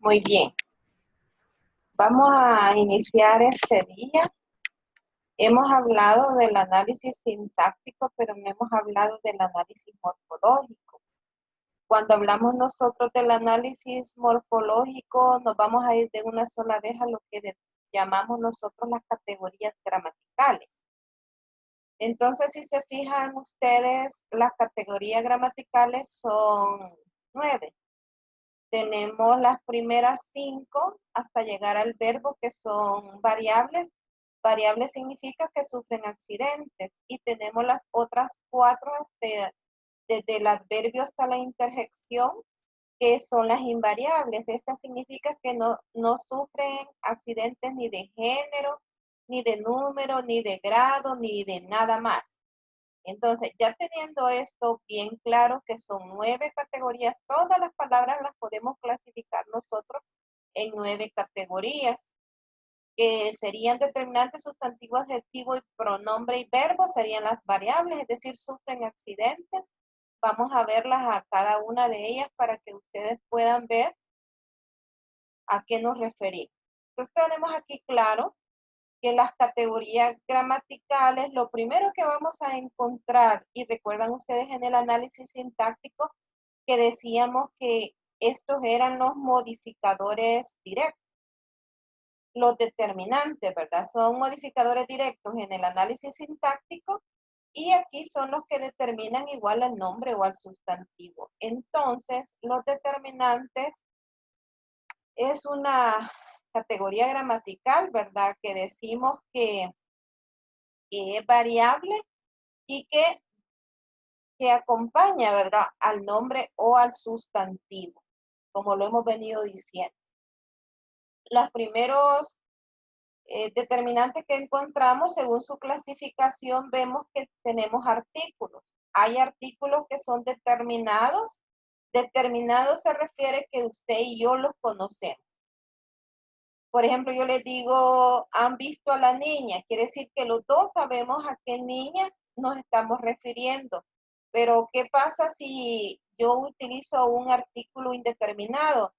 Muy bien, vamos a iniciar este día. Hemos hablado del análisis sintáctico, pero no hemos hablado del análisis morfológico. Cuando hablamos nosotros del análisis morfológico, nos vamos a ir de una sola vez a lo que llamamos nosotros las categorías gramaticales. Entonces, si se fijan ustedes, las categorías gramaticales son 9. Tenemos las primeras 5 hasta llegar al verbo, que son variables. Variables significa que sufren accidentes. Y tenemos las otras 4 desde el adverbio hasta la interjección, que son las invariables. Esta significa que no sufren accidentes ni de género, ni de número, ni de grado, ni de nada más. Entonces, ya teniendo esto bien claro, que son 9 categorías, todas las palabras las podemos clasificar nosotros en 9 categorías, que serían determinantes, sustantivo, adjetivo y pronombre y verbo, serían las variables, es decir, sufren accidentes. Vamos a verlas a cada una de ellas para que ustedes puedan ver a qué nos referimos. Entonces, tenemos aquí claro que las categorías gramaticales, lo primero que vamos a encontrar, y recuerdan ustedes en el análisis sintáctico que decíamos que estos eran los modificadores directos. Los determinantes, ¿verdad? Son modificadores directos en el análisis sintáctico y aquí son los que determinan igual al nombre o al sustantivo. Entonces, los determinantes es una categoría gramatical, ¿verdad? Que decimos que es variable y que acompaña, ¿verdad? Al nombre o al sustantivo, como lo hemos venido diciendo. Los primeros determinantes que encontramos, según su clasificación, vemos que tenemos artículos. Hay artículos que son determinados. Determinados se refiere que usted y yo los conocemos. Por ejemplo, yo les digo, han visto a la niña. Quiere decir que los dos sabemos a qué niña nos estamos refiriendo. Pero, ¿qué pasa si yo utilizo un artículo indeterminado?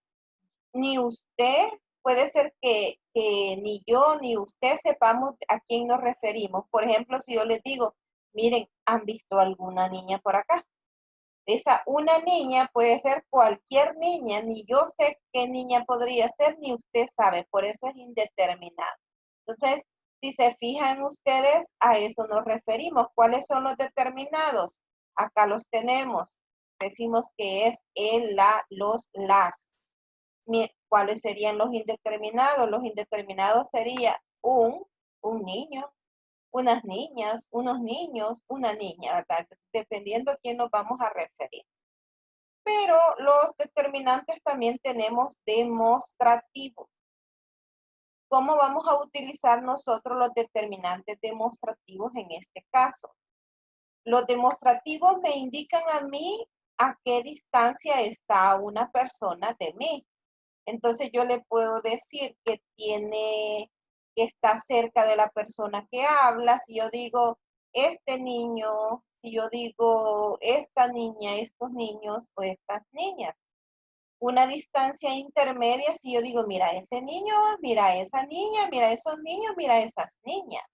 Ni usted, puede ser que ni yo ni usted sepamos a quién nos referimos. Por ejemplo, si yo les digo, miren, ¿han visto alguna niña por acá? Esa una niña puede ser cualquier niña, ni yo sé qué niña podría ser, ni usted sabe, por eso es indeterminado. Entonces, si se fijan ustedes, a eso nos referimos. ¿Cuáles son los determinados? Acá los tenemos. Decimos que es el, la, los, las. ¿Cuáles serían los indeterminados? Los indeterminados sería un niño, unas niñas, unos niños, una niña, ¿verdad? Dependiendo a quién nos vamos a referir. Pero los determinantes también tenemos demostrativos. ¿Cómo vamos a utilizar nosotros los determinantes demostrativos en este caso? Los demostrativos me indican a mí a qué distancia está una persona de mí. Entonces yo le puedo decir que está cerca de la persona que habla. Si yo digo este niño, si yo digo esta niña, estos niños o estas niñas. Una distancia intermedia, si yo digo, mira ese niño, mira esa niña, mira esos niños, mira esas niñas.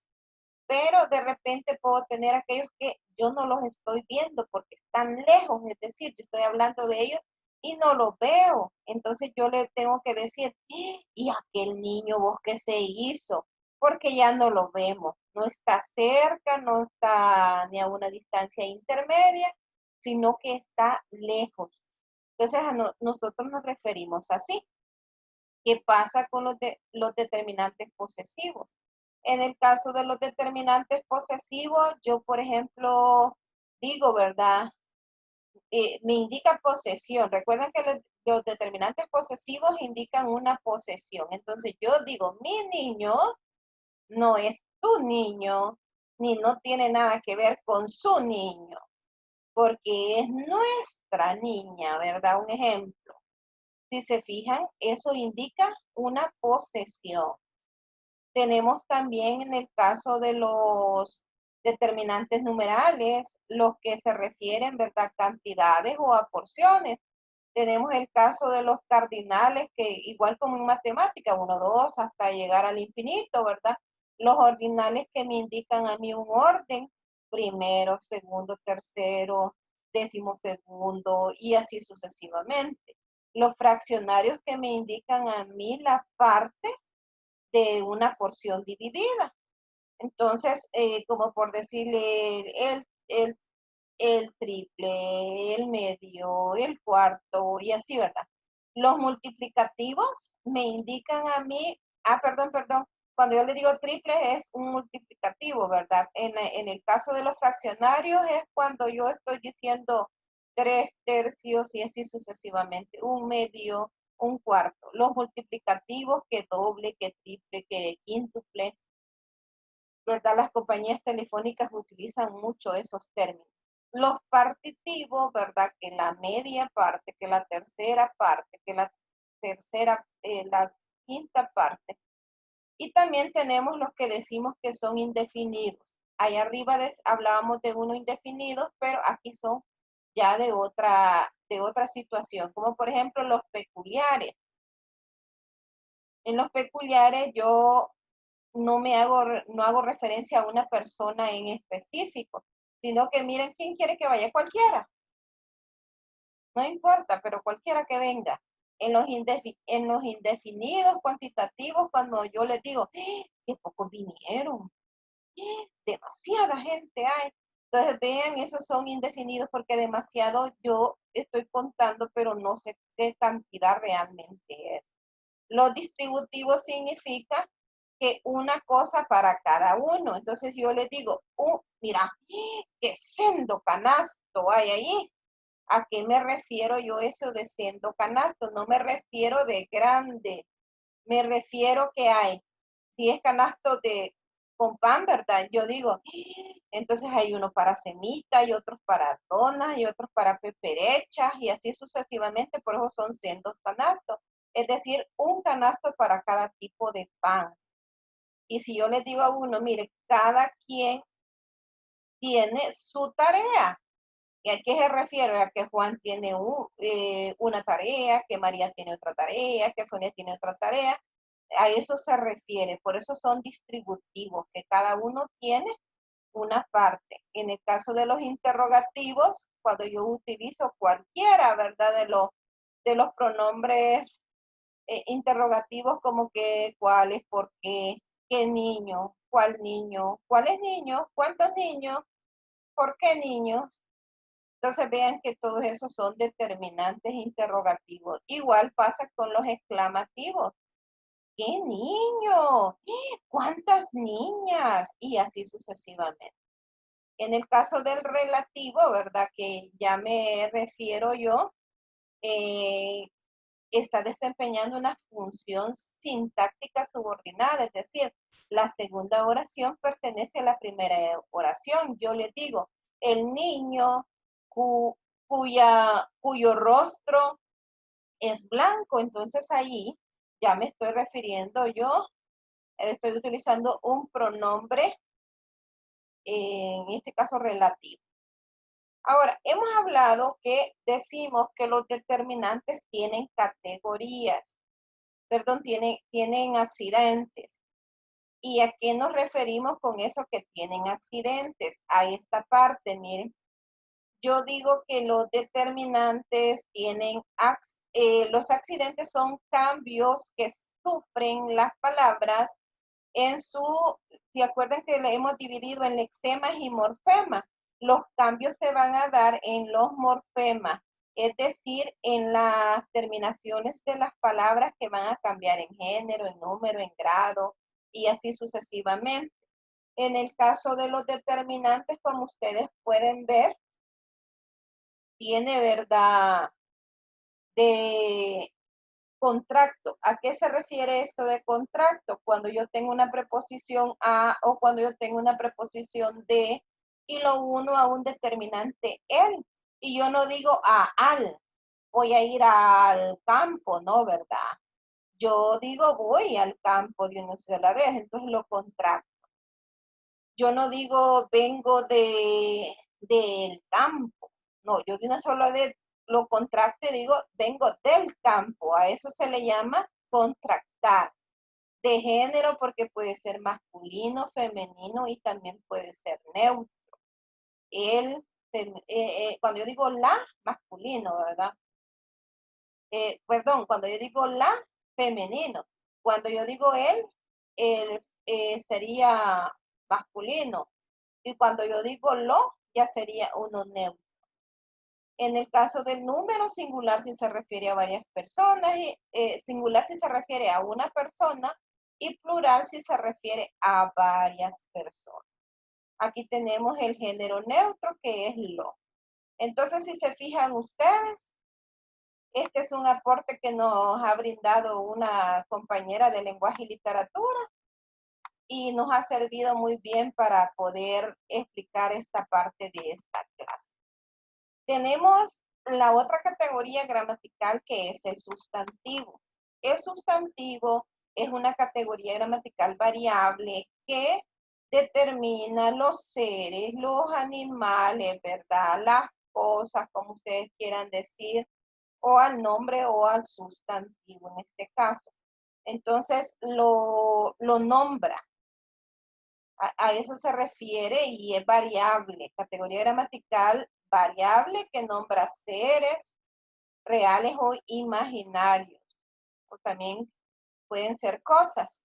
Pero de repente puedo tener aquellos que yo no los estoy viendo porque están lejos, es decir, yo estoy hablando de ellos y no los veo. Entonces yo le tengo que decir, ¿y aquel niño vos qué se hizo? Porque ya no lo vemos. No está cerca, no está ni a una distancia intermedia, sino que está lejos. Entonces nosotros nos referimos así. ¿Qué pasa con los determinantes posesivos? En el caso de los determinantes posesivos, yo, por ejemplo, digo, ¿verdad? Me indica posesión. Recuerden que los determinantes posesivos indican una posesión. Entonces, yo digo, mi niño no es tu niño, ni no tiene nada que ver con su niño, porque es nuestra niña, ¿verdad? Un ejemplo. Si se fijan, eso indica una posesión. Tenemos también en el caso de los determinantes numerales, los que se refieren, ¿verdad?, cantidades o a porciones. Tenemos el caso de los cardinales, que igual como en matemática, 1, 2, hasta llegar al infinito, ¿verdad? Los ordinales que me indican a mí un orden, primero, segundo, tercero, décimo segundo, y así sucesivamente. Los fraccionarios que me indican a mí la parte de una porción dividida. Entonces, como por decirle, el triple, el medio, el cuarto y así, ¿verdad? Los multiplicativos me indican a mí, perdón, cuando yo le digo triple es un multiplicativo, ¿verdad? En el caso de los fraccionarios es cuando yo estoy diciendo 3 tercios y así sucesivamente, un medio, un cuarto. Los multiplicativos que doble, que triple, que quíntuple, ¿verdad? Las compañías telefónicas utilizan mucho esos términos. Los partitivos, ¿verdad? Que la media parte, que la tercera parte, que la tercera, la quinta parte. Y también tenemos los que decimos que son indefinidos. Ahí arriba hablábamos de uno indefinido, pero aquí son ya de otra situación, como por ejemplo los peculiares. En los peculiares yo no hago referencia a una persona en específico, sino que miren quién quiere que vaya, cualquiera, no importa, pero cualquiera que venga. En los indefinidos cuantitativos, cuando yo les digo, qué pocos vinieron, demasiada gente hay. Entonces vean, esos son indefinidos porque demasiado yo estoy contando, pero no sé qué cantidad realmente es. Los distributivos significa que una cosa para cada uno. Entonces yo les digo, mira, qué sendo canasto hay ahí. ¿A qué me refiero yo eso de sendo canasto? No me refiero de grande, me refiero que hay. Si es canasto con pan, ¿verdad? Yo digo, entonces hay uno para semita y otros para donas y otros para peperechas y así sucesivamente, por eso son sendos canastos. Es decir, un canasto para cada tipo de pan. Y si yo les digo a uno, mire, cada quien tiene su tarea. ¿Y a qué se refiere? A que Juan tiene una tarea, que María tiene otra tarea, que Sonia tiene otra tarea. A eso se refiere. Por eso son distributivos, que cada uno tiene una parte. En el caso de los interrogativos, cuando yo utilizo cualquiera, ¿verdad? De los pronombres interrogativos como que, cuál es, por qué niño, cuáles niños, cuántos niños, por qué niños. Entonces vean que todos esos son determinantes interrogativos. Igual pasa con los exclamativos. ¿Qué niño? ¿Cuántas niñas? Y así sucesivamente. En el caso del relativo, ¿verdad? Que ya me refiero yo, eh, está desempeñando una función sintáctica subordinada, es decir, la segunda oración pertenece a la primera oración. Yo le digo, el niño cuyo rostro es blanco, entonces ahí ya me estoy refiriendo yo, estoy utilizando un pronombre, en este caso relativo. Ahora, hemos hablado que decimos que los determinantes tienen categorías, perdón, tienen accidentes. ¿Y a qué nos referimos con eso que tienen accidentes? A esta parte, miren. Yo digo que los determinantes los accidentes son cambios que sufren las palabras ¿se acuerdan que le hemos dividido en lexemas y morfemas? Los cambios se van a dar en los morfemas, es decir, en las terminaciones de las palabras que van a cambiar en género, en número, en grado y así sucesivamente. En el caso de los determinantes, como ustedes pueden ver, tiene verdad de contracto. ¿A qué se refiere esto de contracto? Cuando yo tengo una preposición a o cuando yo tengo una preposición de y lo uno a un determinante el. Y yo no digo al, voy a ir al campo, ¿no? ¿Verdad? Yo digo voy al campo de una sola vez, entonces lo contracto. Yo no digo vengo del campo, no, yo de una sola vez lo contracto y digo, vengo del campo. A eso se le llama contractar. De género porque puede ser masculino, femenino y también puede ser neutro. Cuando yo digo la, masculino, ¿verdad? Perdón, cuando yo digo la, femenino. Cuando yo digo él sería masculino. Y cuando yo digo lo, ya sería uno neutro. En el caso del número, singular si se refiere a varias personas, y, singular si se refiere a una persona y plural si se refiere a varias personas. Aquí tenemos el género neutro que es lo. Entonces, si se fijan ustedes, este es un aporte que nos ha brindado una compañera de lenguaje y literatura y nos ha servido muy bien para poder explicar esta parte de esta clase. Tenemos la otra categoría gramatical que es el sustantivo. El sustantivo es una categoría gramatical variable que determina los seres, los animales, ¿verdad? Las cosas, como ustedes quieran decir, o al nombre o al sustantivo en este caso. Entonces lo nombra. A eso se refiere y es variable, categoría gramatical variable que nombra seres reales o imaginarios, o también pueden ser cosas.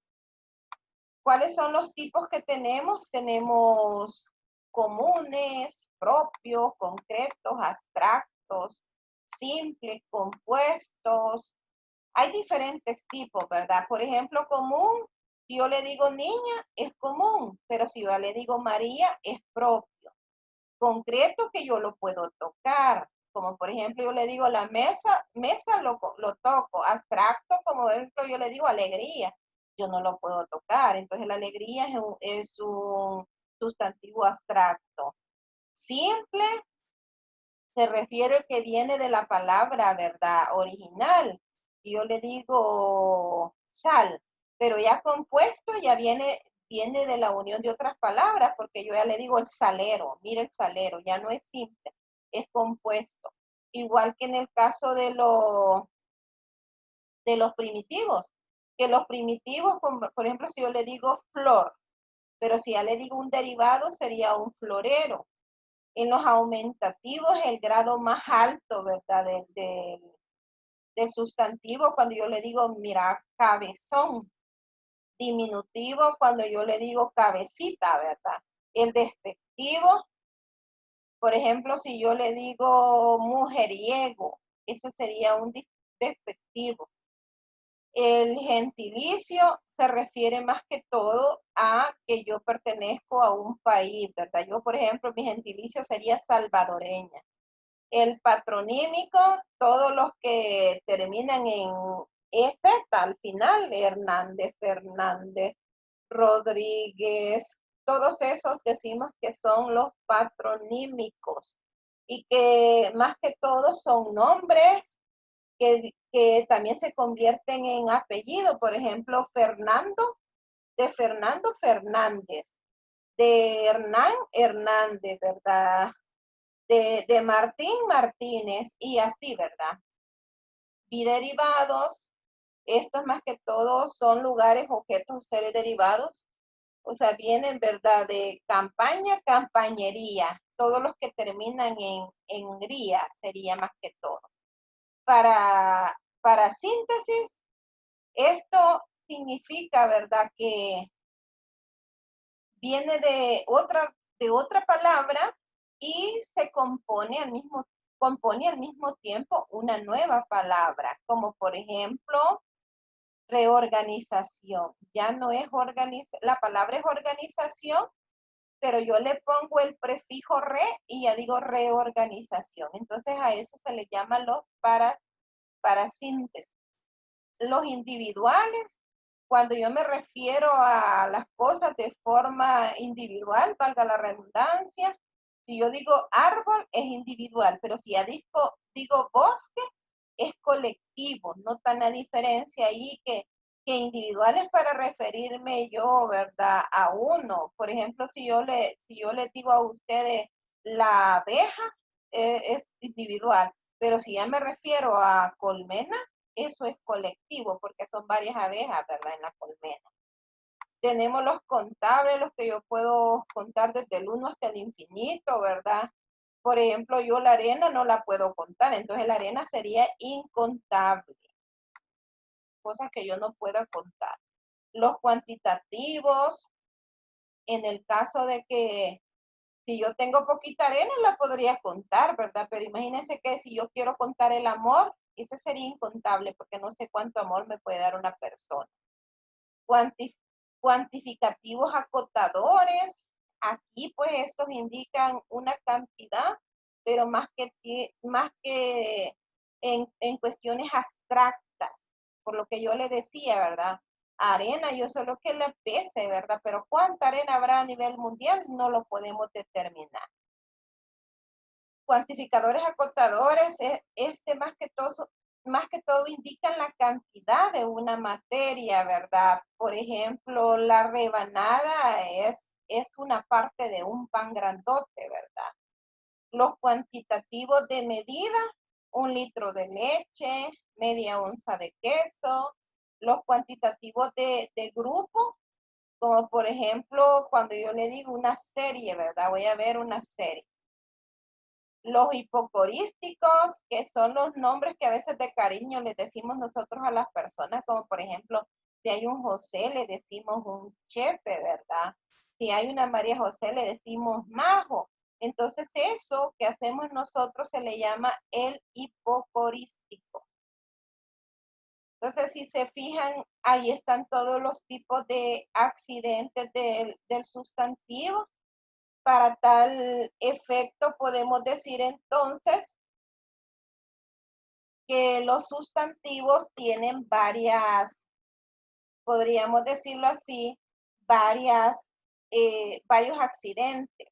¿Cuáles son los tipos que tenemos? Tenemos comunes, propios, concretos, abstractos, simples, compuestos. Hay diferentes tipos, ¿verdad? Por ejemplo, común, si yo le digo niña, es común, pero si yo le digo María, es propio. Concreto que yo lo puedo tocar, como por ejemplo yo le digo la mesa lo toco. Abstracto, como por ejemplo yo le digo alegría, yo no lo puedo tocar. Entonces la alegría es un sustantivo abstracto. Simple se refiere que viene de la palabra, ¿verdad? Original. Si yo le digo sal, pero ya compuesto ya viene de la unión de otras palabras, porque yo ya le digo el salero, mira el salero, ya no es simple, es compuesto. Igual que en el caso de los primitivos, que los primitivos, por ejemplo, si yo le digo flor, pero si ya le digo un derivado, sería un florero. En los aumentativos, el grado más alto, ¿verdad? Del sustantivo, cuando yo le digo, mira, cabezón. Diminutivo, cuando yo le digo cabecita, ¿verdad? El despectivo, por ejemplo, si yo le digo mujeriego, ese sería un despectivo. El gentilicio se refiere más que todo a que yo pertenezco a un país, ¿verdad? Yo, por ejemplo, mi gentilicio sería salvadoreña. El patronímico, todos los que terminan en este, al final, Hernández, Fernández, Rodríguez, todos esos decimos que son los patronímicos y que más que todo son nombres que también se convierten en apellido. Por ejemplo, Fernando, de Fernando Fernández, de Hernán Hernández, ¿verdad? De Martín Martínez y así, ¿verdad? Biderivados, estos más que todo son lugares, objetos, seres derivados, o sea, vienen, ¿verdad? De campaña, campañería, todos los que terminan en ría sería más que todo. Para síntesis, esto significa, ¿verdad? Que viene de otra palabra y se compone al mismo tiempo una nueva palabra, como por ejemplo, reorganización. Ya no es la palabra es organización, pero yo le pongo el prefijo re y ya digo reorganización. Entonces a eso se le llama los para síntesis. Los individuales, cuando yo me refiero a las cosas de forma individual, valga la redundancia, si yo digo árbol es individual, pero si ya digo bosque es colectivo, no tan la diferencia ahí que individual es para referirme yo, ¿verdad? A uno. Por ejemplo, si yo les digo a ustedes la abeja, es individual, Pero si ya me refiero a colmena, eso es colectivo, porque son varias abejas, ¿verdad? En la colmena. Tenemos los contables, los que yo puedo contar desde el 1 hasta el infinito, ¿verdad? Por ejemplo, yo la arena no la puedo contar, entonces la arena sería incontable, cosas que yo no puedo contar. Los cuantitativos, en el caso de que si yo tengo poquita arena, la podría contar, ¿verdad? Pero imagínense que si yo quiero contar el amor, ese sería incontable, porque no sé cuánto amor me puede dar una persona. Cuanti Cuantificativos acotadores, aquí pues estos indican una cantidad, pero más que en cuestiones abstractas, por lo que yo le decía, ¿verdad? Arena, yo solo que le pese, ¿verdad? Pero cuánta arena habrá a nivel mundial no lo podemos determinar. Cuantificadores acotadores, más que todo indican la cantidad de una materia, ¿verdad? Por ejemplo, la rebanada es una parte de un pan grandote, ¿verdad? Los cuantitativos de medida, 1 litro de leche, media onza de queso. Los cuantitativos de grupo, como por ejemplo, cuando yo le digo una serie, ¿verdad? Voy a ver una serie. Los hipocorísticos, que son los nombres que a veces de cariño les decimos nosotros a las personas, como por ejemplo, si hay un José, le decimos un Chepe, ¿verdad? Si hay una María José, le decimos Majo. Entonces eso que hacemos nosotros se le llama el hipocorístico. Entonces, si se fijan, ahí están todos los tipos de accidentes del sustantivo. Para tal efecto, podemos decir entonces que los sustantivos tienen podríamos decirlo así, varios accidentes.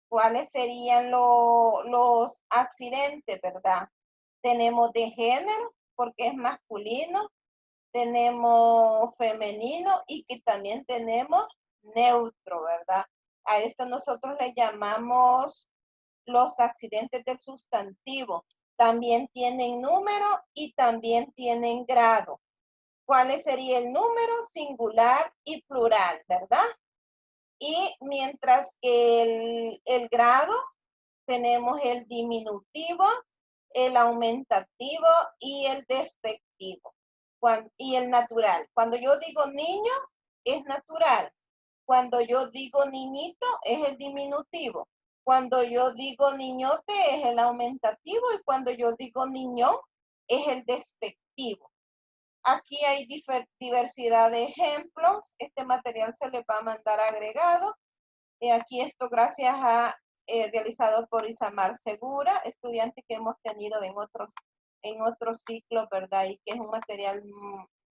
¿Cuáles serían los accidentes, verdad? Tenemos de género, porque es masculino, tenemos femenino y que también tenemos neutro, ¿verdad? A esto nosotros le llamamos los accidentes del sustantivo. También tienen número y también tienen grado. ¿Cuál sería el número? Singular y plural, ¿verdad? Y mientras que el grado tenemos el diminutivo, el aumentativo y el despectivo. Y el natural. Cuando yo digo niño, es natural. Cuando yo digo niñito, es el diminutivo. Cuando yo digo niñote, es el aumentativo. Y cuando yo digo niñón, es el despectivo. Aquí hay diversidad de ejemplos. Este material se le va a mandar agregado. Aquí esto gracias a realizado por Isamar Segura, estudiante que hemos tenido en otros ciclos, ¿verdad? Y que es un material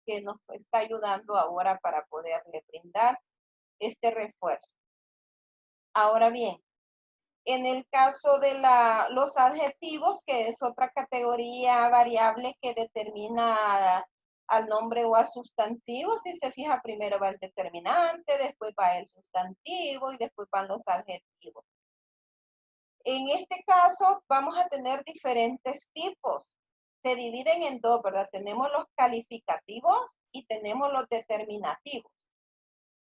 que nos está ayudando ahora para poderle brindar este refuerzo. Ahora bien, en el caso de los adjetivos, que es otra categoría variable que determina al nombre o al sustantivo, si se fija, primero va el determinante, después va el sustantivo y después van los adjetivos. En este caso vamos a tener diferentes tipos. Se dividen en dos, ¿verdad? Tenemos los calificativos y tenemos los determinativos.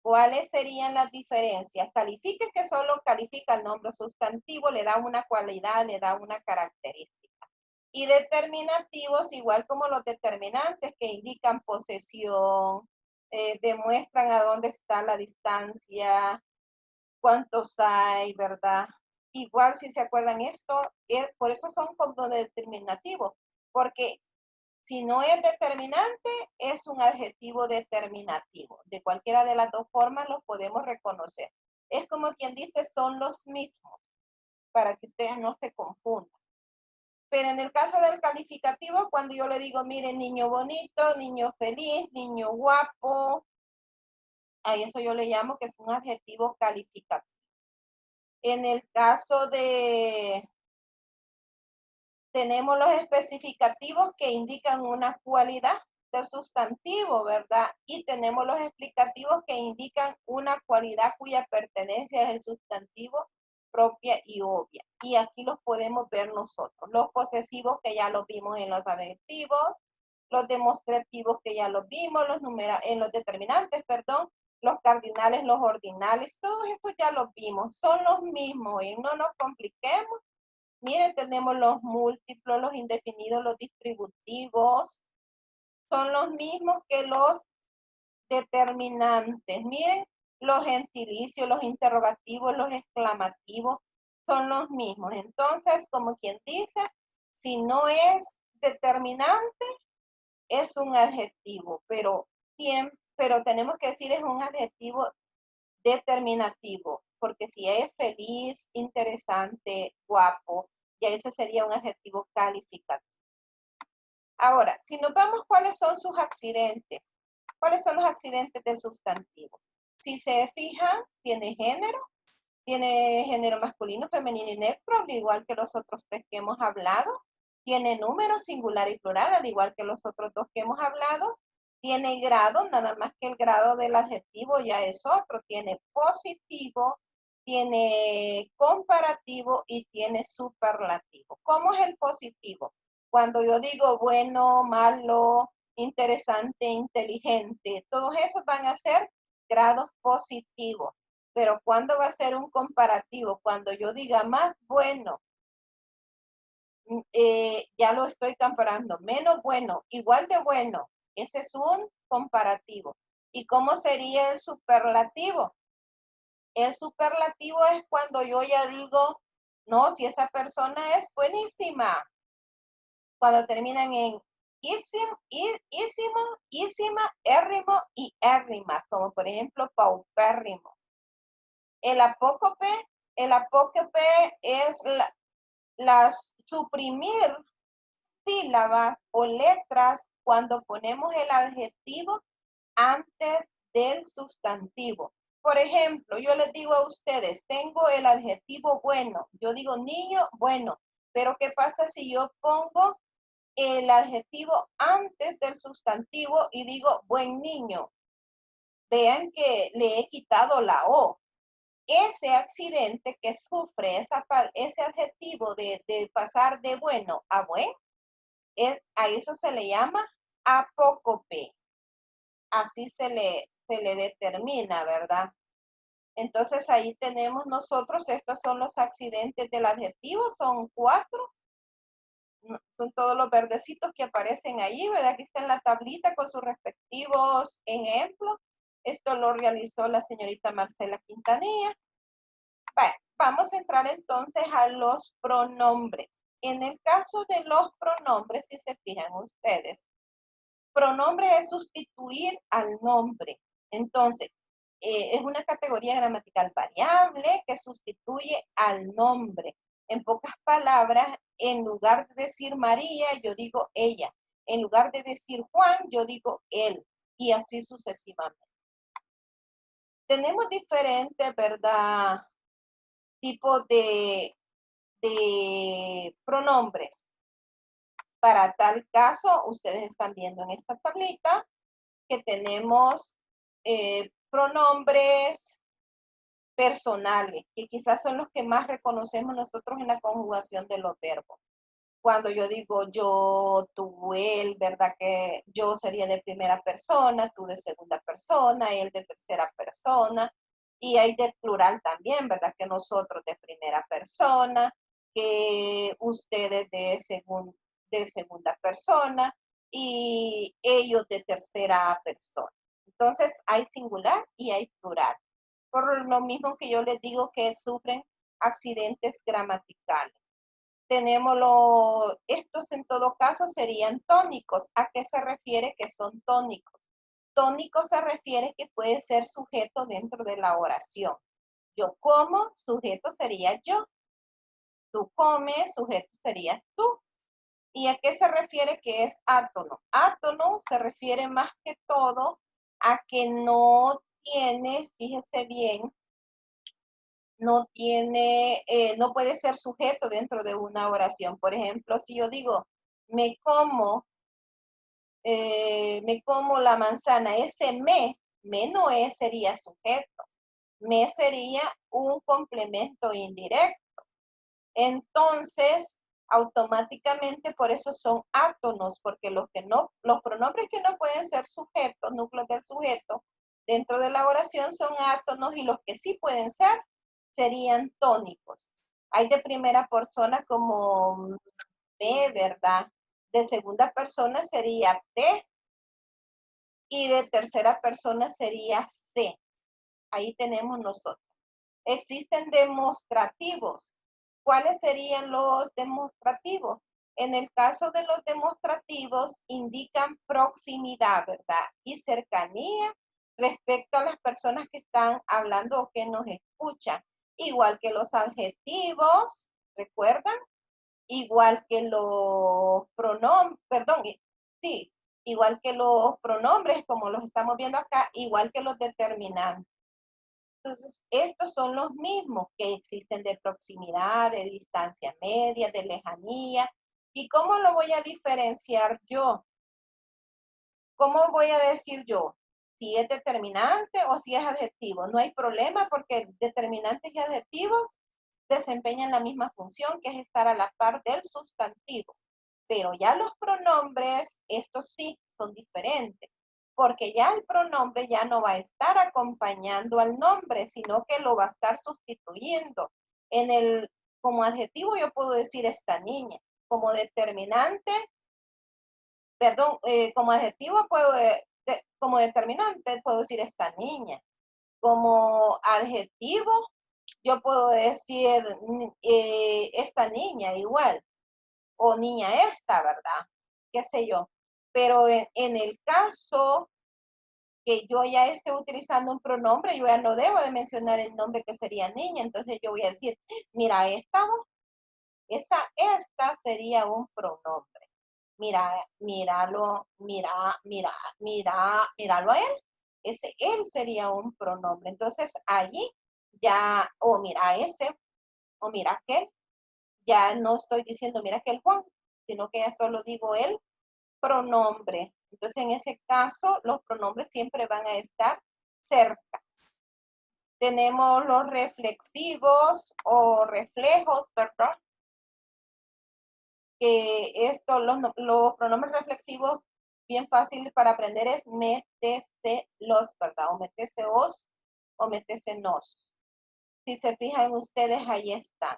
¿Cuáles serían las diferencias? Califica que solo califica el nombre sustantivo, le da una cualidad, le da una característica. Y determinativos, igual como los determinantes que indican posesión, demuestran a dónde está la distancia, cuántos hay, ¿verdad? Igual si se acuerdan esto, por eso son como determinativos, porque si no es determinante, es un adjetivo determinativo. De cualquiera de las dos formas los podemos reconocer. Es como quien dice, son los mismos, para que ustedes no se confundan. Pero en el caso del calificativo, cuando yo le digo, miren, niño bonito, niño feliz, niño guapo, a eso yo le llamo que es un adjetivo calificativo. En el caso tenemos los especificativos que indican una cualidad del sustantivo, ¿verdad? Y tenemos los explicativos que indican una cualidad cuya pertenencia es el sustantivo propia y obvia. Y aquí los podemos ver nosotros. Los posesivos que ya los vimos en los adjetivos, los demostrativos que ya los vimos, en los determinantes, perdón, los cardinales, los ordinales, todos estos ya los vimos, son los mismos y no nos compliquemos. Miren, tenemos los múltiplos, los indefinidos, los distributivos, son los mismos que los determinantes. Miren, los gentilicios, los interrogativos, los exclamativos, son los mismos. Entonces, como quien dice, si no es determinante, es un adjetivo, pero tenemos que decir es un adjetivo determinativo, porque si es feliz, interesante, guapo, ya ese sería un adjetivo calificativo. Ahora, si nos vamos, ¿cuáles son sus accidentes? ¿Cuáles son los accidentes del sustantivo? Si se fijan, tiene género masculino, femenino y neutro, al igual que los otros tres que hemos hablado. Tiene número singular y plural, al igual que los otros dos que hemos hablado. Tiene grado, nada más que el grado del adjetivo ya es otro. Tiene positivo, tiene comparativo y tiene superlativo. ¿Cómo es el positivo? Cuando yo digo bueno, malo, interesante, inteligente, todos esos van a ser grados positivos. Pero ¿cuándo va a ser un comparativo? Cuando yo diga más bueno, ya lo estoy comparando. Menos bueno, igual de bueno. Ese es un comparativo. ¿Y cómo sería el superlativo? El superlativo es cuando yo ya digo, no, si esa persona es buenísima. Cuando terminan en ísimo, ísima, érrimo y érrima, como por ejemplo paupérrimo. El apócope es suprimir sílabas o letras cuando ponemos el adjetivo antes del sustantivo. Por ejemplo, yo les digo a ustedes, tengo el adjetivo bueno, yo digo niño bueno, pero ¿qué pasa si yo pongo el adjetivo antes del sustantivo y digo buen niño? Vean que le he quitado la O. Ese accidente que sufre ese adjetivo de pasar de bueno a buen, a eso se le llama apócope. Así se le determina, ¿verdad? Entonces ahí tenemos nosotros, estos son los accidentes del adjetivo, son 4. Son todos los verdecitos que aparecen allí, ¿verdad? Aquí está en la tablita con sus respectivos ejemplos. Esto lo realizó la señorita Marcela Quintanilla. Bueno, vamos a entrar entonces a los pronombres. En el caso de los pronombres, si se fijan ustedes, pronombre es sustituir al nombre. Entonces, es una categoría gramatical variable que sustituye al nombre. En pocas palabras, en lugar de decir María, yo digo ella. En lugar de decir Juan, yo digo él. Y así sucesivamente. Tenemos diferentes, ¿verdad?, tipos de pronombres. Para tal caso, ustedes están viendo en esta tablita que tenemos pronombres personales, que quizás son los que más reconocemos nosotros en la conjugación de los verbos. Cuando yo digo yo, tú, él, ¿verdad? Que yo sería de primera persona, tú de segunda persona, él de tercera persona, y hay de plural también, ¿verdad? Que nosotros de primera persona, que ustedes de segunda persona y ellos de tercera persona. Entonces hay singular y hay plural. Por lo mismo que yo les digo que sufren accidentes gramaticales. Tenemos estos en todo caso serían tónicos. ¿A qué se refiere que son tónicos? Tónico se refiere que puede ser sujeto dentro de la oración. Yo como, sujeto sería yo. Tú comes, sujeto sería tú. ¿Y a qué se refiere que es átono? Átono se refiere más que todo a que no tiene, fíjese bien, no puede ser sujeto dentro de una oración. Por ejemplo, si yo digo, me como la manzana, ese me no es, sería sujeto. Me sería un complemento indirecto. Entonces, automáticamente por eso son átonos, porque los pronombres que no pueden ser sujetos, núcleos del sujeto, dentro de la oración son átonos y los que sí pueden ser serían tónicos. Hay de primera persona como me, ¿verdad? De segunda persona sería te y de tercera persona sería se. Ahí tenemos nosotros. Existen demostrativos. ¿Cuáles serían los demostrativos? En el caso de los demostrativos, indican proximidad, ¿verdad? Y cercanía respecto a las personas que están hablando o que nos escuchan. Igual que los adjetivos, ¿recuerdan? Igual que los pronombres, perdón, sí, igual que los pronombres, como los estamos viendo acá, igual que los determinantes. Entonces, estos son los mismos que existen de proximidad, de distancia media, de lejanía. ¿Y cómo lo voy a diferenciar yo? ¿Cómo voy a decir yo si es determinante o si es adjetivo? No hay problema porque determinantes y adjetivos desempeñan la misma función, que es estar a la par del sustantivo. Pero ya los pronombres, estos sí son diferentes, porque ya el pronombre ya no va a estar acompañando al nombre, sino que lo va a estar sustituyendo. Como adjetivo yo puedo decir esta niña, como determinante, perdón, como adjetivo como determinante puedo decir esta niña. Como adjetivo yo puedo decir esta niña igual, o niña esta, ¿verdad? Qué sé yo. Pero en el caso que yo ya esté utilizando un pronombre, yo ya no debo de mencionar el nombre que sería niña, entonces yo voy a decir, mira, esta sería un pronombre. Míralo a él. Ese él sería un pronombre. Entonces allí ya, o mira ese, o mira aquel, ya no estoy diciendo mira aquel Juan, sino que ya solo digo el pronombre. Entonces en ese caso los pronombres siempre van a estar cerca. Tenemos los reflexivos o reflejos, ¿verdad? Que los pronombres reflexivos, bien fácil para aprender es métese los, ¿verdad? O métese os, o métese nos. Si se fijan ustedes, ahí están.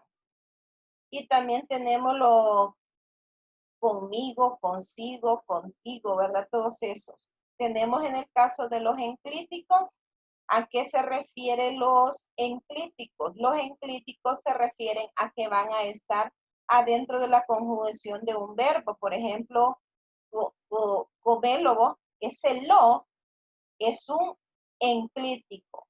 Y también tenemos los conmigo, consigo, contigo, ¿verdad? Todos esos. Tenemos en el caso de los enclíticos, ¿a qué se refieren los enclíticos? Los enclíticos se refieren a que van a estar adentro de la conjugación de un verbo. Por ejemplo, comélogo, ese lo es un enclítico.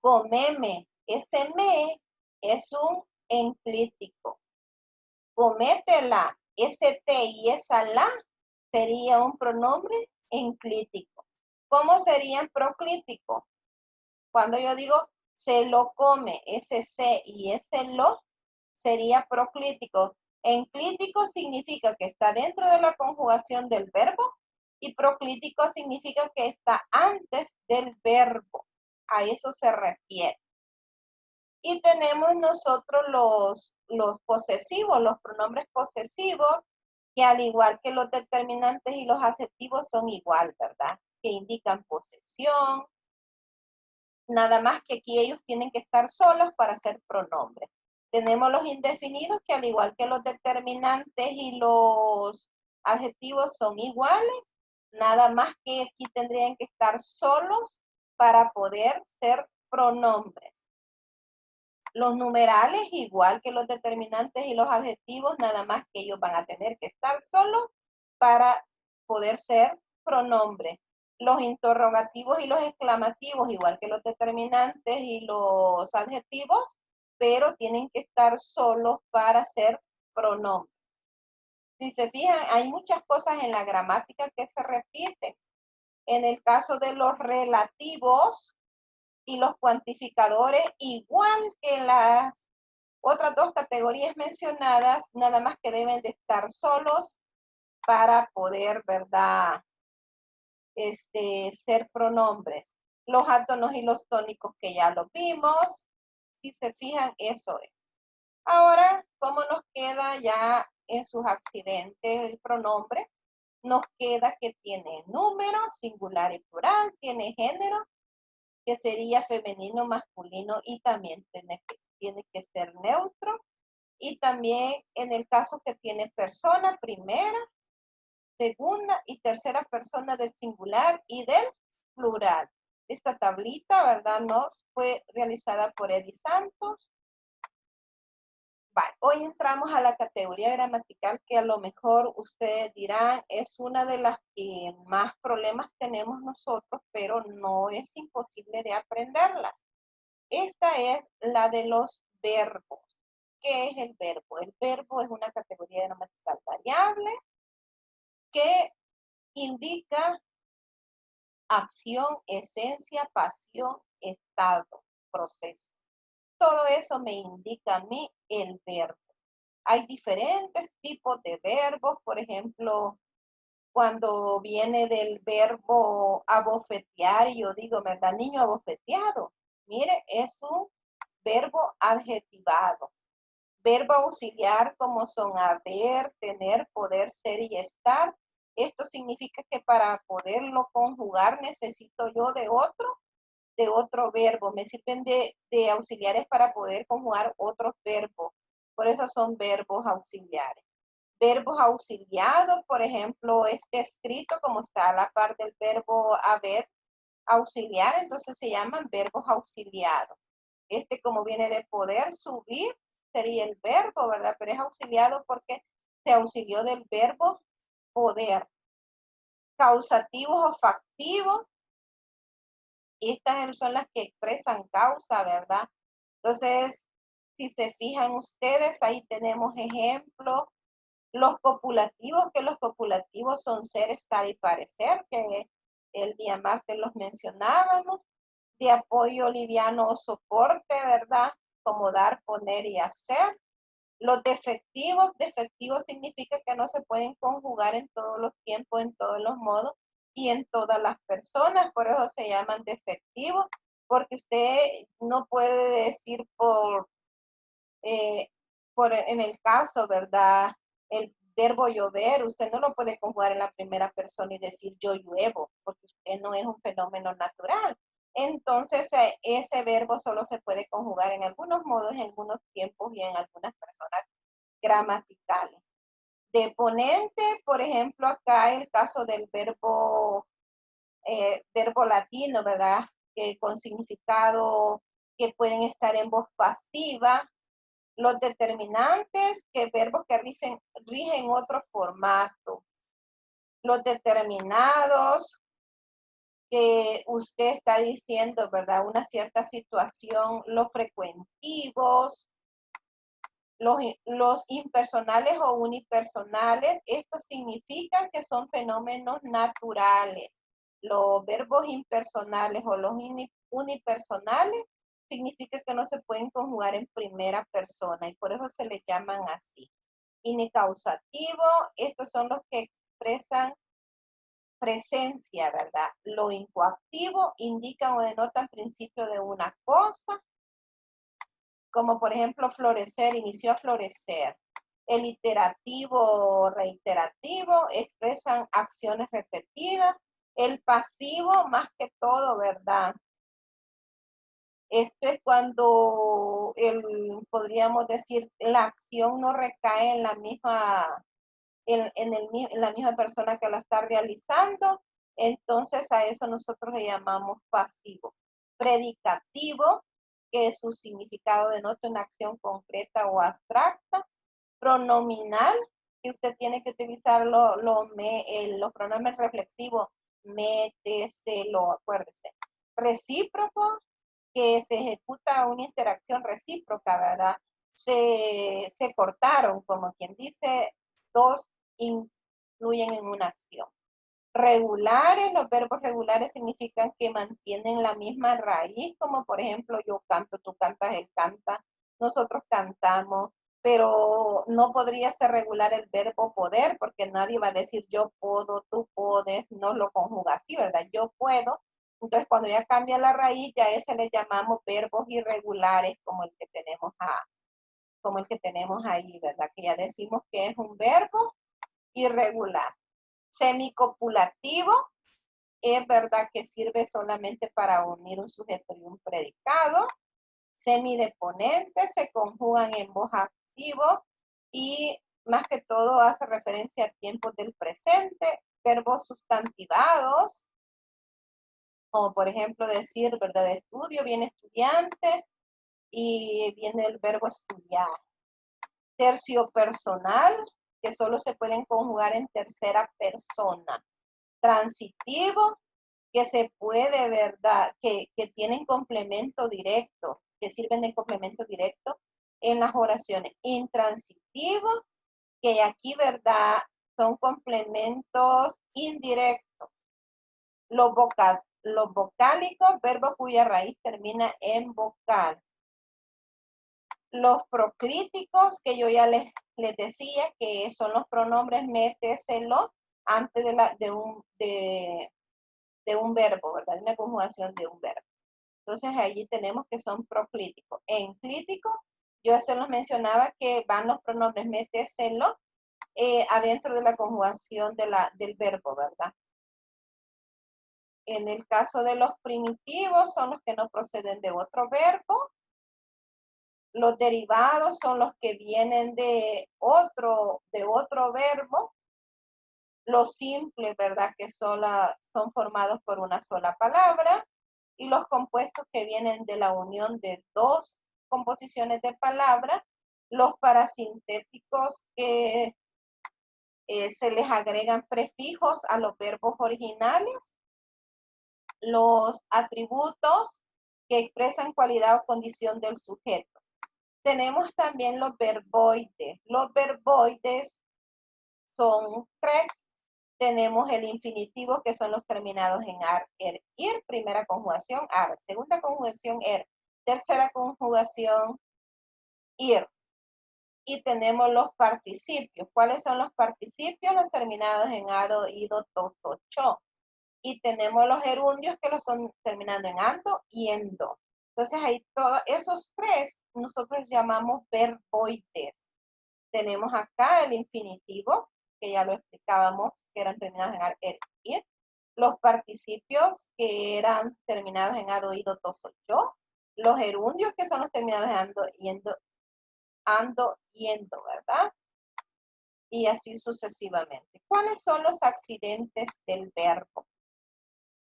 Comeme, ese me es un enclítico. Cométela, ese te y esa la sería un pronombre enclítico. ¿Cómo serían proclíticos? Cuando yo digo se lo come, ese se y ese lo sería proclítico. Enclítico significa que está dentro de la conjugación del verbo y proclítico significa que está antes del verbo. A eso se refiere. Y tenemos nosotros los posesivos, los pronombres posesivos, que al igual que los determinantes y los adjetivos son igual, ¿verdad? Que indican posesión. Nada más que aquí ellos tienen que estar solos para ser pronombres. Tenemos los indefinidos que al igual que los determinantes y los adjetivos son iguales. Nada más que aquí tendrían que estar solos para poder ser pronombres. Los numerales, igual que los determinantes y los adjetivos, nada más que ellos van a tener que estar solos para poder ser pronombres. Los interrogativos y los exclamativos, igual que los determinantes y los adjetivos, pero tienen que estar solos para ser pronombres. Si se fijan, hay muchas cosas en la gramática que se repiten. En el caso de los relativos, y los cuantificadores, igual que las otras dos categorías mencionadas, nada más que deben de estar solos para poder, ¿verdad? Ser pronombres. Los átonos y los tónicos que ya lo vimos. Si se fijan, eso es. Ahora, ¿cómo nos queda ya en sus accidentes el pronombre? Nos queda que tiene número, singular y plural, tiene género, que sería femenino, masculino y también tiene que ser neutro. Y también en el caso que tiene persona, primera, segunda y tercera persona del singular y del plural. Esta tablita, ¿verdad? Nos fue realizada por Eddie Santos. Vale, hoy entramos a la categoría gramatical que a lo mejor ustedes dirán es una de las que más problemas tenemos nosotros, pero no es imposible de aprenderlas. Esta es la de los verbos. ¿Qué es el verbo? El verbo es una categoría gramatical variable que indica acción, esencia, pasión, estado, proceso. Todo eso me indica a mí el verbo. Hay diferentes tipos de verbos, por ejemplo, cuando viene del verbo abofetear, yo digo, ¿verdad? Niño abofeteado. Mire, es un verbo adjetivado. Verbo auxiliar como son haber, tener, poder, ser y estar. Esto significa que para poderlo conjugar necesito yo de otro verbo. Me sirven de auxiliares para poder conjugar otros verbos. Por eso son verbos auxiliares. Verbos auxiliados, por ejemplo, este escrito como está a la par del verbo haber, auxiliar, entonces se llaman verbos auxiliados. Este como viene de poder, subir, sería el verbo, ¿verdad? Pero es auxiliado porque se auxilió del verbo poder. Causativos o factivos, estas son las que expresan causa, ¿verdad? Entonces, si se fijan ustedes, ahí tenemos ejemplos. Los copulativos, que los copulativos son ser, estar y parecer, que el día martes los mencionábamos. De apoyo liviano o soporte, ¿verdad? Como dar, poner y hacer. Los defectivos significa que no se pueden conjugar en todos los tiempos, en todos los modos y en todas las personas, por eso se llaman defectivos, porque usted no puede decir en el caso, ¿verdad? El verbo llover, usted no lo puede conjugar en la primera persona y decir yo lluevo, porque usted no es un fenómeno natural. Entonces, ese verbo solo se puede conjugar en algunos modos, en algunos tiempos y en algunas personas gramaticales. De ponente, por ejemplo, acá el caso del verbo latino, ¿verdad? Con significado que pueden estar en voz pasiva. Los determinantes, que verbos que rigen otro formato. Los determinados, que usted está diciendo, ¿verdad? Una cierta situación. Los frecuentivos, los impersonales o unipersonales, estos significan que son fenómenos naturales. Los verbos impersonales o los unipersonales significa que no se pueden conjugar en primera persona y por eso se les llaman así. Incausativo, estos son los que expresan presencia, ¿verdad? Lo incoactivo indica o denota el principio de una cosa, como por ejemplo florecer, inició a florecer. El iterativo, reiterativo, expresan acciones repetidas. El pasivo, más que todo, ¿verdad? Esto es cuando podríamos decir, la acción no recae en la misma, en la misma persona que la está realizando. Entonces a eso nosotros le llamamos pasivo. Predicativo, que su significado denota una acción concreta o abstracta. Pronominal, que usted tiene que utilizar los pronombres reflexivos, me, te, se, lo, acuérdese. Recíproco, que se ejecuta una interacción recíproca, ¿verdad? Se cortaron, como quien dice, dos influyen en una acción. Regulares, los verbos regulares significan que mantienen la misma raíz, como por ejemplo yo canto, tú cantas, él canta, nosotros cantamos, pero no podría ser regular el verbo poder, porque nadie va a decir yo puedo, tú puedes, no lo conjuga así, ¿verdad? Yo puedo, Entonces, cuando ya cambia la raíz, ya a ese le llamamos verbos irregulares, como el que tenemos ahí, ¿verdad? Que ya decimos que es un verbo irregular. Semicopulativo es verdad que sirve solamente para unir un sujeto y un predicado. Semideponentes se conjugan en voz activo y más que todo hace referencia a tiempos del presente. Verbos sustantivados, como por ejemplo decir, ¿verdad? De estudio, viene estudiante y viene el verbo estudiar. Tercio personal, que solo se pueden conjugar en tercera persona. Transitivo, que se puede, ¿verdad? Que tienen complemento directo, que sirven de complemento directo en las oraciones. Intransitivo, que aquí, ¿verdad? Son complementos indirectos. Los vocálicos, verbos cuya raíz termina en vocal. Los proclíticos, que yo ya les decía, que son los pronombres méteselo antes de un verbo, ¿verdad? Una conjugación de un verbo. Entonces, allí tenemos que son proclíticos. En clítico, yo se los mencionaba que van los pronombres méteselo adentro de la conjugación del verbo, ¿verdad? En el caso de los primitivos, son los que no proceden de otro verbo. Los derivados son los que vienen de otro verbo. Los simples, ¿verdad? Que son formados por una sola palabra. Y los compuestos que vienen de la unión de dos composiciones de palabras. Los parasintéticos que se les agregan prefijos a los verbos originales. Los atributos que expresan cualidad o condición del sujeto. Tenemos también los verboides. Los verboides son 3. Tenemos el infinitivo, que son los terminados en ar, er, ir. Primera conjugación, ar. Segunda conjugación, er. Tercera conjugación, ir. Y tenemos los participios. ¿Cuáles son los participios? Los terminados en ado, ido, to, so, cho. Y tenemos los gerundios, que los son terminando en ando y endo. Entonces, ahí todos esos 3 nosotros llamamos verboides. Tenemos acá el infinitivo, que ya lo explicábamos, que eran terminados en ar, er, ir. Los participios, que eran terminados en ado, ido, to, so, yo. Los gerundios, que son los terminados en ando, yendo, ¿verdad? Y así sucesivamente. ¿Cuáles son los accidentes del verbo?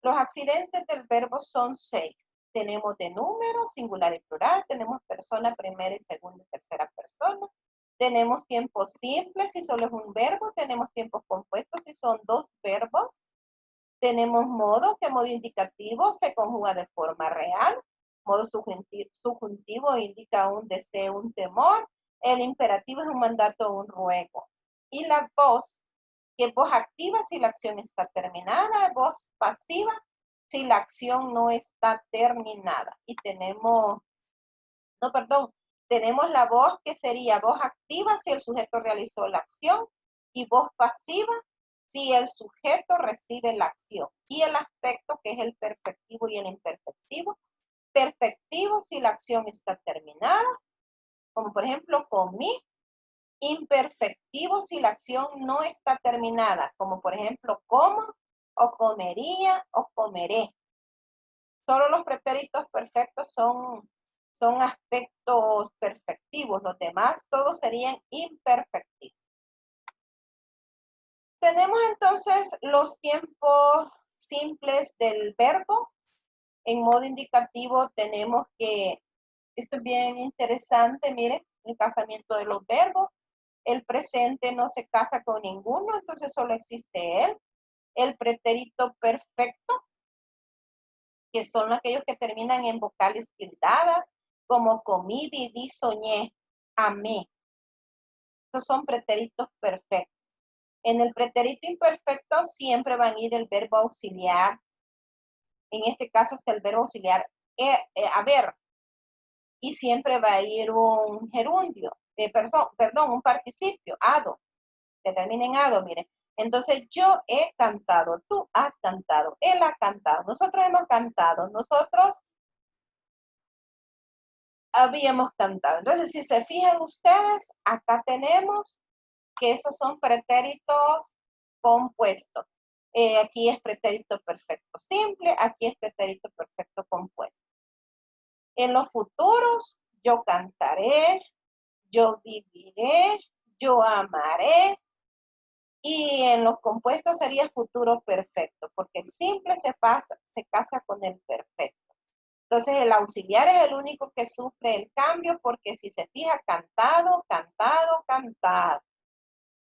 Los accidentes del verbo son 6. Tenemos de número, singular y plural. Tenemos persona, primera y segunda y tercera persona. Tenemos tiempos simples si solo es un verbo. Tenemos tiempos compuestos si son 2 verbos. Tenemos modo, que modo indicativo se conjuga de forma real. Modo subjuntivo indica un deseo, un temor. El imperativo es un mandato o un ruego. Y la voz, que es voz activa si la acción está terminada, voz pasiva si la acción no está terminada. Y tenemos la voz, que sería voz activa si el sujeto realizó la acción y voz pasiva si el sujeto recibe la acción. Y el aspecto, que es el perfectivo y el imperfectivo. Perfectivo si la acción está terminada, como por ejemplo comí. Imperfectivo si la acción no está terminada, como por ejemplo como, o comería, o comeré. Solo los pretéritos perfectos son aspectos perfectivos, los demás todos serían imperfectivos. Tenemos entonces los tiempos simples del verbo. En modo indicativo tenemos que, esto es bien interesante, miren, el casamiento de los verbos. El presente no se casa con ninguno, entonces solo existe él. El pretérito perfecto, que son aquellos que terminan en vocales tildadas, como comí, viví, soñé, amé. Estos son pretéritos perfectos. En el pretérito imperfecto siempre van a ir el verbo auxiliar. En este caso está el verbo auxiliar haber. Y siempre va a ir un gerundio, un participio, ado, que termina en ado, miren. Entonces, yo he cantado, tú has cantado, él ha cantado, nosotros hemos cantado, nosotros habíamos cantado. Entonces, si se fijan ustedes, acá tenemos que esos son pretéritos compuestos. Aquí es pretérito perfecto simple, aquí es pretérito perfecto compuesto. En los futuros, yo cantaré, yo viviré, yo amaré, y en los compuestos sería futuro perfecto, porque el simple se casa con el perfecto. Entonces el auxiliar es el único que sufre el cambio, porque si se fija, cantado, cantado, cantado,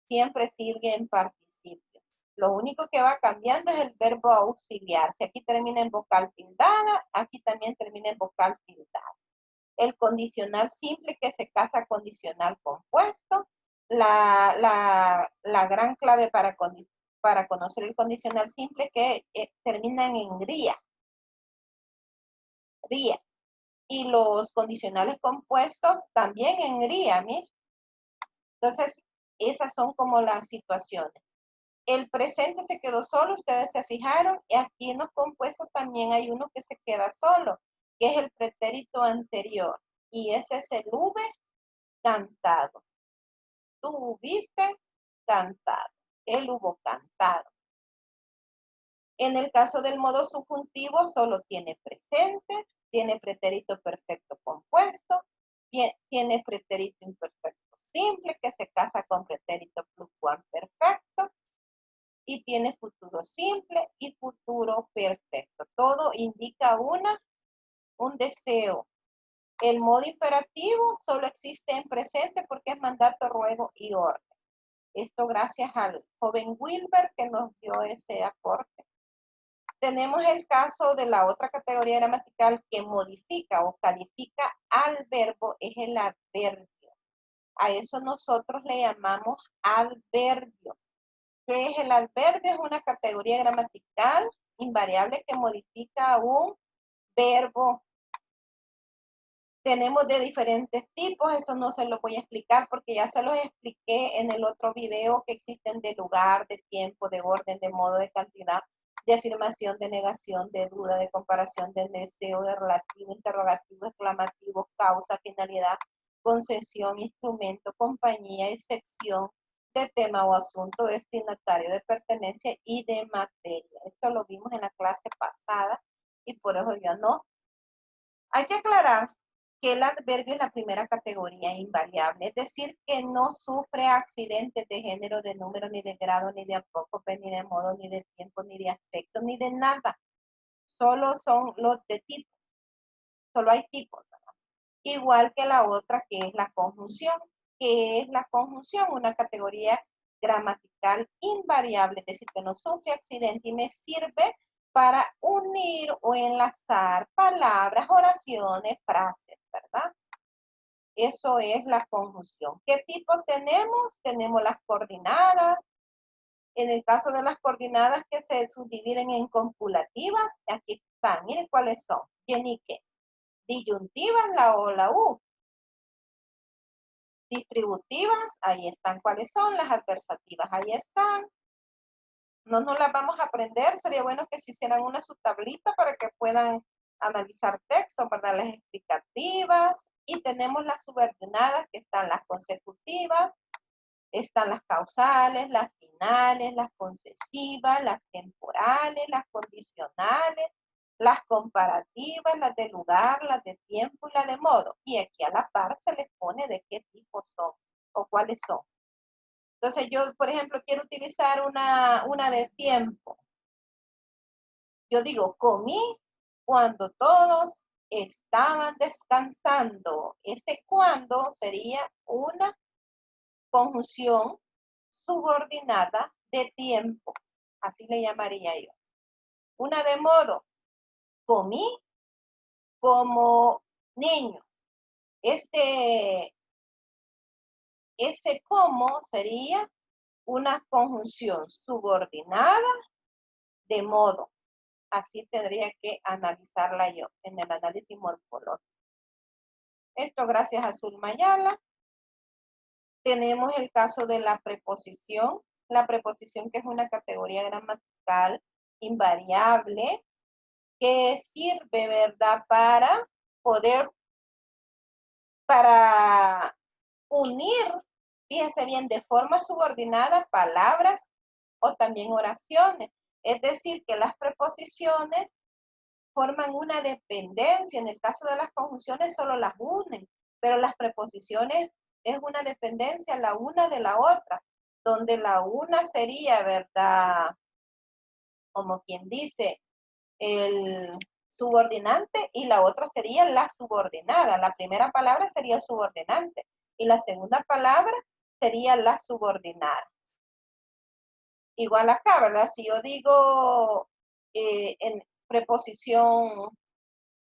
siempre sigue en participio. Lo único que va cambiando es el verbo auxiliar. Si aquí termina en vocal tildada, aquí también termina en vocal tildada. El condicional simple que se casa condicional compuesto. La gran clave para conocer el condicional simple que terminan en ría. Y los condicionales compuestos también en ría, ¿sí? Entonces, esas son como las situaciones. El presente se quedó solo, ustedes se fijaron, y aquí en los compuestos también hay uno que se queda solo, que es el pretérito anterior, y ese es el V cantado. Tú hubiste cantado, él hubo cantado. En el caso del modo subjuntivo solo tiene presente, tiene pretérito perfecto compuesto, tiene pretérito imperfecto simple que se casa con pretérito perfecto, y tiene futuro simple y futuro perfecto. Todo indica un deseo. El modo imperativo solo existe en presente porque es mandato, ruego y orden. Esto gracias al joven Wilber que nos dio ese aporte. Tenemos el caso de la otra categoría gramatical que modifica o califica al verbo, es el adverbio. A eso nosotros le llamamos adverbio. ¿Qué es el adverbio? Es una categoría gramatical invariable que modifica un verbo. Tenemos de diferentes tipos, esto no se lo voy a explicar porque ya se los expliqué en el otro video, que existen de lugar, de tiempo, de orden, de modo, de cantidad, de afirmación, de negación, de duda, de comparación, de deseo, de relativo, interrogativo, exclamativo, causa, finalidad, concesión, instrumento, compañía, excepción, de tema o asunto, destinatario, de pertenencia y de materia. Esto lo vimos en la clase pasada y por eso ya no. Hay que aclarar que el adverbio es la primera categoría invariable, es decir, que no sufre accidentes de género, de número, ni de grado, ni de apócope, ni de modo, ni de tiempo, ni de aspecto, ni de nada. Solo son los de tipo. Solo hay tipos, ¿verdad? Igual que la otra, que es la conjunción. ¿Qué es la conjunción? Una categoría gramatical invariable, es decir, que no sufre accidente y me sirve para unir o enlazar palabras, oraciones, frases, ¿verdad? Eso es la conjunción. ¿Qué tipo tenemos? Tenemos las coordinadas. En el caso de las coordinadas que se subdividen en copulativas, aquí están, miren cuáles son. Yenique. Disyuntivas, la O, la U. Distributivas, ahí están cuáles son. Las adversativas, ahí están. No nos las vamos a aprender, sería bueno que se hicieran una subtablita para que puedan analizar texto, ¿verdad? Las explicativas, y tenemos las subordinadas, que están las consecutivas, están las causales, las finales, las concesivas, las temporales, las condicionales, las comparativas, las de lugar, las de tiempo y las de modo. Y aquí a la par se les pone de qué tipo son o cuáles son. Entonces yo, por ejemplo, quiero utilizar una de tiempo. Yo digo, comí cuando todos estaban descansando. Ese cuando sería una conjunción subordinada de tiempo. Así le llamaría yo. Una de modo, comí como niño. Ese como sería una conjunción subordinada de modo. Así tendría que analizarla yo en el análisis morfológico. Esto gracias a Zulma Ayala. Tenemos el caso de la preposición. la preposición, que es una categoría gramatical invariable, que sirve, ¿verdad?, para unir, fíjense bien, de forma subordinada palabras o también oraciones. Es decir, que las preposiciones forman una dependencia. En el caso de las conjunciones solo las unen, pero las preposiciones es una dependencia la una de la otra, donde la una sería, ¿verdad?, como quien dice, el subordinante, y la otra sería la subordinada. La primera palabra sería el subordinante y la segunda palabra sería la subordinada. Igual acá, ¿verdad? Si yo digo en preposición,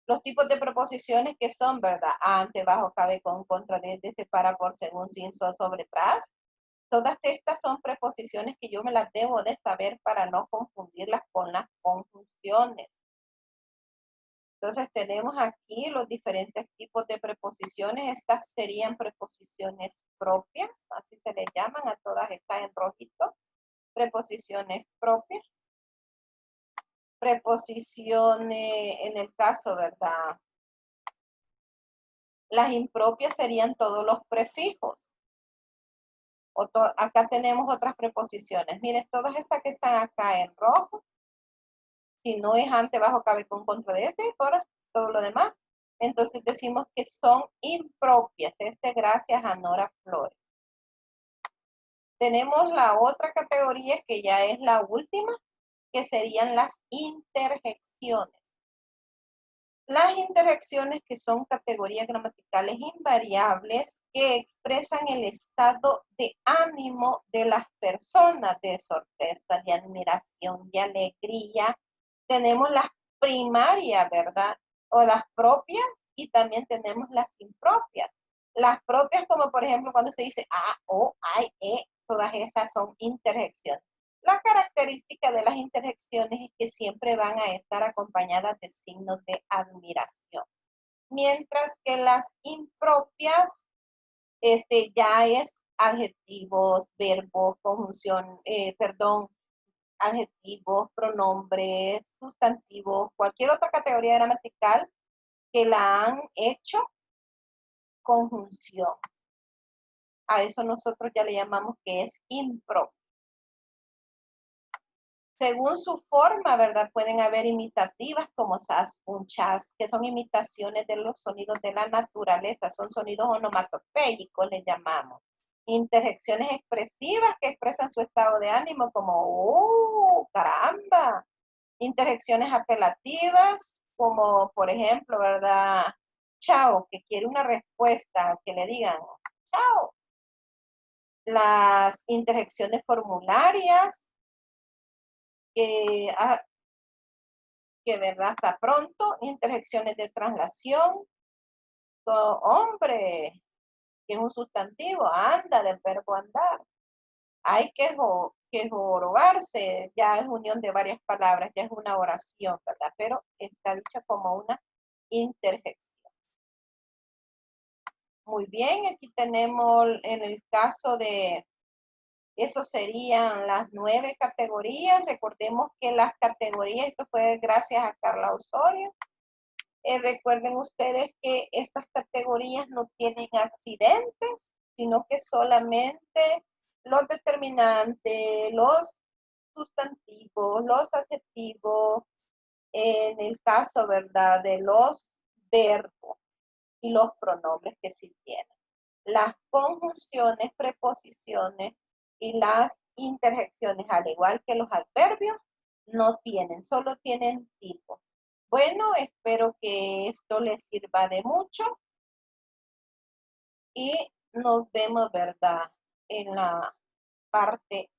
los tipos de preposiciones que son, ¿verdad? Ante, bajo, cabe, con, contra, desde, para, por, según, sin, sobre, tras. Todas estas son preposiciones que yo me las debo de saber para no confundirlas con las conjunciones. Entonces tenemos aquí los diferentes tipos de preposiciones. Estas serían preposiciones propias, así se les llaman a todas estas en rojito. Preposiciones propias. Preposiciones, en el caso, ¿verdad? Las impropias serían todos los prefijos. Acá tenemos otras preposiciones. Miren, todas estas que están acá en rojo, si no es ante, bajo, cabe, con, contra, desde, ahora todo lo demás, entonces decimos que son impropias. Gracias a Nora Flores. Tenemos la otra categoría que ya es la última, que serían las interjecciones. Las interjecciones, que son categorías gramaticales invariables que expresan el estado de ánimo de las personas, de sorpresa, de admiración, de alegría. Tenemos las primarias, ¿verdad? O las propias, y también tenemos las impropias. Las propias, como por ejemplo cuando se dice a, o, ay, todas esas son interjecciones. La característica de las interjecciones es que siempre van a estar acompañadas de signos de admiración. Mientras que las impropias, ya es adjetivos, verbos, conjunción, adjetivos, pronombres, sustantivos, cualquier otra categoría gramatical que la han hecho conjunción. A eso nosotros ya le llamamos que es impropio. Según su forma, ¿verdad? Pueden haber imitativas como sas, un chas, que son imitaciones de los sonidos de la naturaleza, son sonidos onomatopéyicos, les llamamos. Interjecciones expresivas que expresan su estado de ánimo como, ¡oh, caramba! Interjecciones apelativas como, por ejemplo, ¿verdad? Chao, que quiere una respuesta, que le digan, chao. Las interjecciones formularias, que verdad, hasta pronto. Interjecciones de traslación, hombre, que es un sustantivo, anda, del verbo andar. Hay que jorobarse, ya es unión de varias palabras, ya es una oración, ¿verdad? Pero está dicha como una interjección. Muy bien, aquí tenemos en el caso de, eso serían las 9 categorías. Recordemos que las categorías, esto fue gracias a Carla Osorio. Recuerden ustedes que estas categorías no tienen accidentes, sino que solamente los determinantes, los sustantivos, los adjetivos, en el caso, ¿verdad?, de los verbos y los pronombres que sí tienen. Las conjunciones, preposiciones y las interjecciones, al igual que los adverbios, no tienen, solo tienen tipo. Bueno, espero que esto les sirva de mucho y nos vemos, ¿verdad?, en la parte